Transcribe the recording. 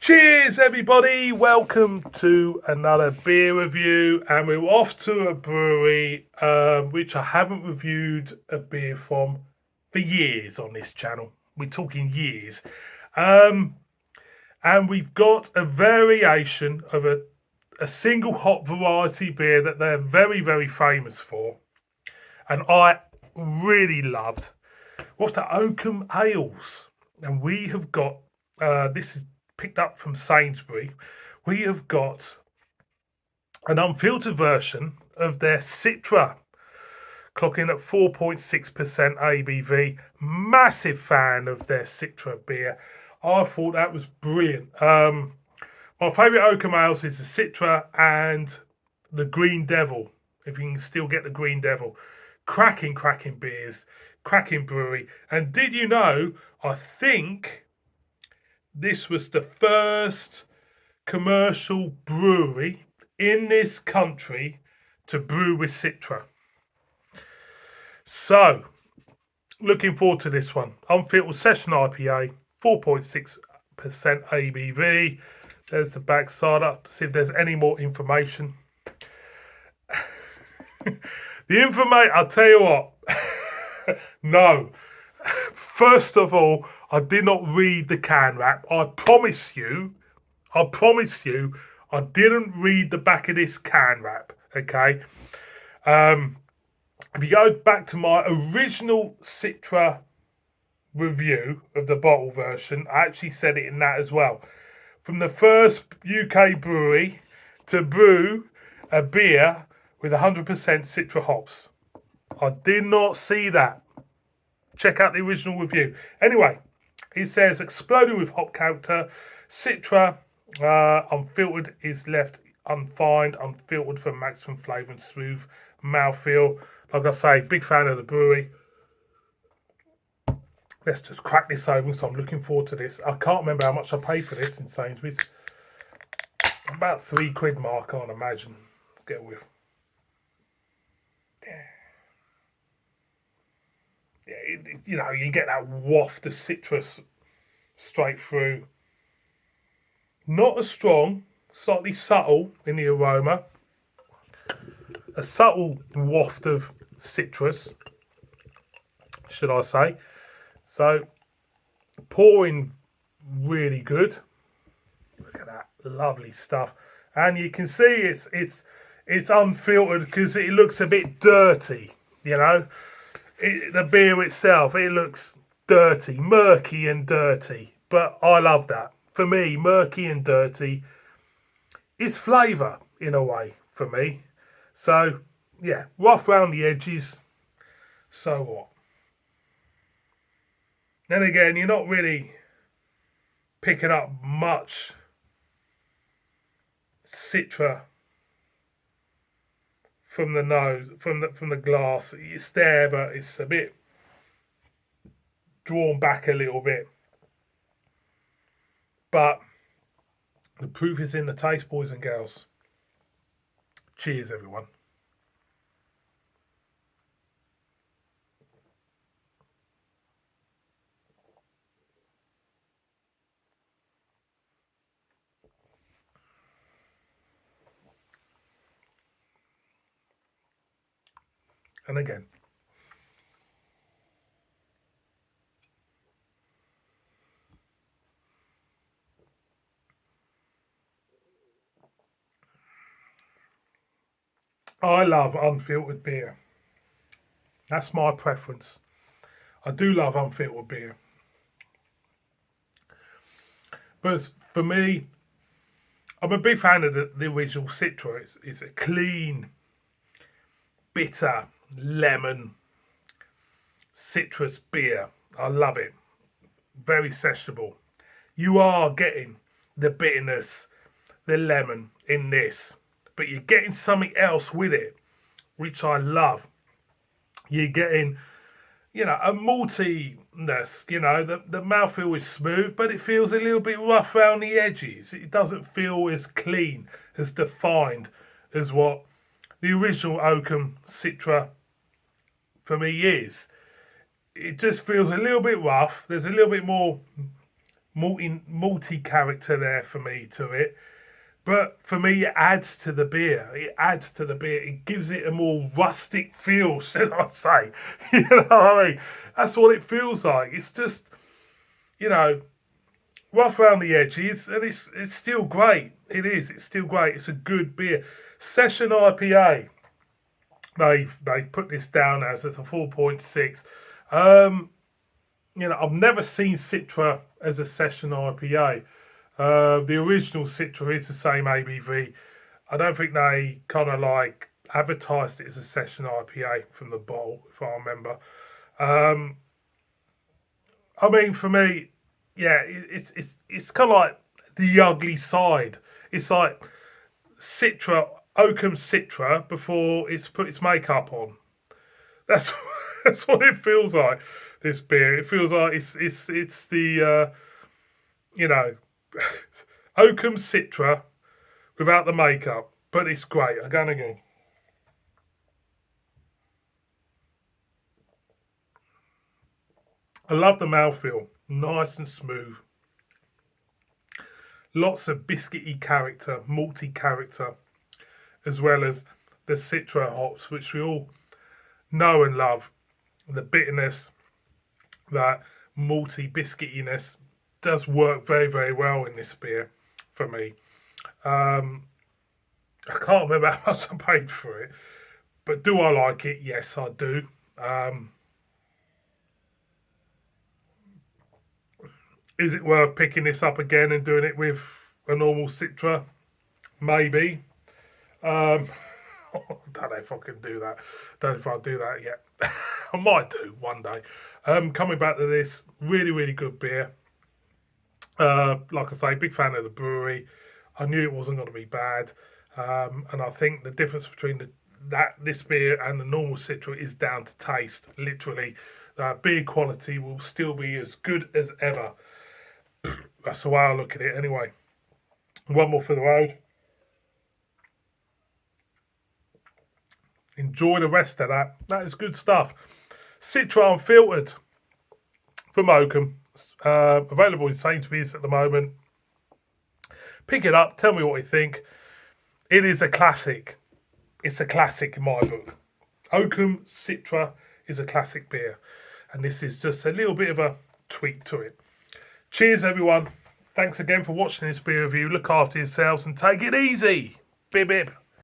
Cheers everybody, welcome to another beer review, and we're off to a brewery which I haven't reviewed a beer from for years on this channel. We're talking years. And we've got a variation of a single hop variety beer that they're very, very famous for, and I really loved. What's the Oakham Ales? And we have got, this is picked up from Sainsbury, we have got an unfiltered version of their Citra, clocking at 4.6% ABV. Massive fan of their Citra beer. I thought that was brilliant. My favourite Oakham Ales is the Citra and the Green Devil, if you can still get the Green Devil. Cracking beers, cracking brewery. And did you know, I think this was the first commercial brewery in this country to brew with Citra. So, looking forward to this one. Unfiltered Session IPA, 4.6% ABV. There's the back side up to see if there's any more information. The information, I'll tell you what. No. First of all, I did not read the can wrap. I promise you, I didn't read the back of this can wrap, okay? If you go back to my original Citra review of the bottle version, I actually said it in that as well. From the first UK brewery to brew a beer with 100% Citra hops. I did not see that. Check out the original review. Anyway, it says exploding with hop character. Citra unfiltered is left unfined, unfiltered for maximum flavour and smooth mouthfeel. Like I say, big fan of the brewery. Let's just crack this open, so I'm looking forward to this. I can't remember how much I paid for this in Sainsbury's. About £3 mark, I can't imagine. Let's get with. Yeah, you know, you get that waft of citrus straight through. Not as strong, slightly subtle in the aroma. A subtle waft of citrus, should I say. So, pouring really good. Look at that, lovely stuff. And you can see it's unfiltered because it looks a bit dirty, you know. The beer itself, it looks dirty, murky and dirty. But I love that. For me, murky and dirty is flavour in a way for me. So, yeah, rough around the edges. So what? Then again, you're not really picking up much Citra from the nose, from the glass. It's there, but it's a bit drawn back a little bit. But the proof is in the taste, boys and girls. Cheers, everyone. And again. I love unfiltered beer. That's my preference. I do love unfiltered beer. But for me, I'm a big fan of the original Citra. It's a clean, bitter, lemon, citrus beer. I love it. Very sessionable. You are getting the bitterness, the lemon in this, but you're getting something else with it, which I love. You're getting, you know, a maltiness, you know, the mouthfeel is smooth, but it feels a little bit rough around the edges. It doesn't feel as clean, as defined as what the original Oakham Citra for me is. It just feels a little bit rough. There's a little bit more multi character there for me to it. But for me, it adds to the beer. It adds to the beer. It gives it a more rustic feel, should I say? You know what I mean? That's what it feels like. It's just, you know, rough around the edges, and it's still great. It is. It's still great. It's a good beer. Session IPA. They put this down as it's a 4.6. You know, I've never seen Citra as a session IPA. The original Citra is the same ABV. I don't think they kind of like advertised it as a session IPA from the bottle, if I remember. I mean, for me, yeah, it's kind of like the ugly side. It's like Citra, Oakham Citra before it's put its makeup on. That's that's what it feels like. This beer, it feels like it's the you know Oakham Citra without the makeup, but it's great. I'm going again. I love the mouthfeel, nice and smooth. Lots of biscuity character, malty character, as well as the Citra hops, which we all know and love. The bitterness, that malty biscuitiness does work very, very well in this beer for me. I can't remember how much I paid for it, but do I like it? Yes, I do. Is it worth picking this up again and doing it with a normal Citra? Maybe. I don't know if I can do that. Don't know if I'll do that yet. I might do one day. Coming back to this, really, really good beer. Like I say, big fan of the brewery. I knew it wasn't going to be bad, and I think the difference between this beer and the normal Citra is down to taste. Literally, beer quality will still be as good as ever. That's the way I look at it. Anyway, one more for the road. Enjoy the rest of that. That is good stuff. Citra Unfiltered from Oakham. Available in Sainsbury's at the moment. Pick it up. Tell me what you think. It is a classic. It's a classic in my book. Oakham Citra is a classic beer. And this is just a little bit of a tweak to it. Cheers, everyone. Thanks again for watching this beer review. Look after yourselves and take it easy. Bib bib.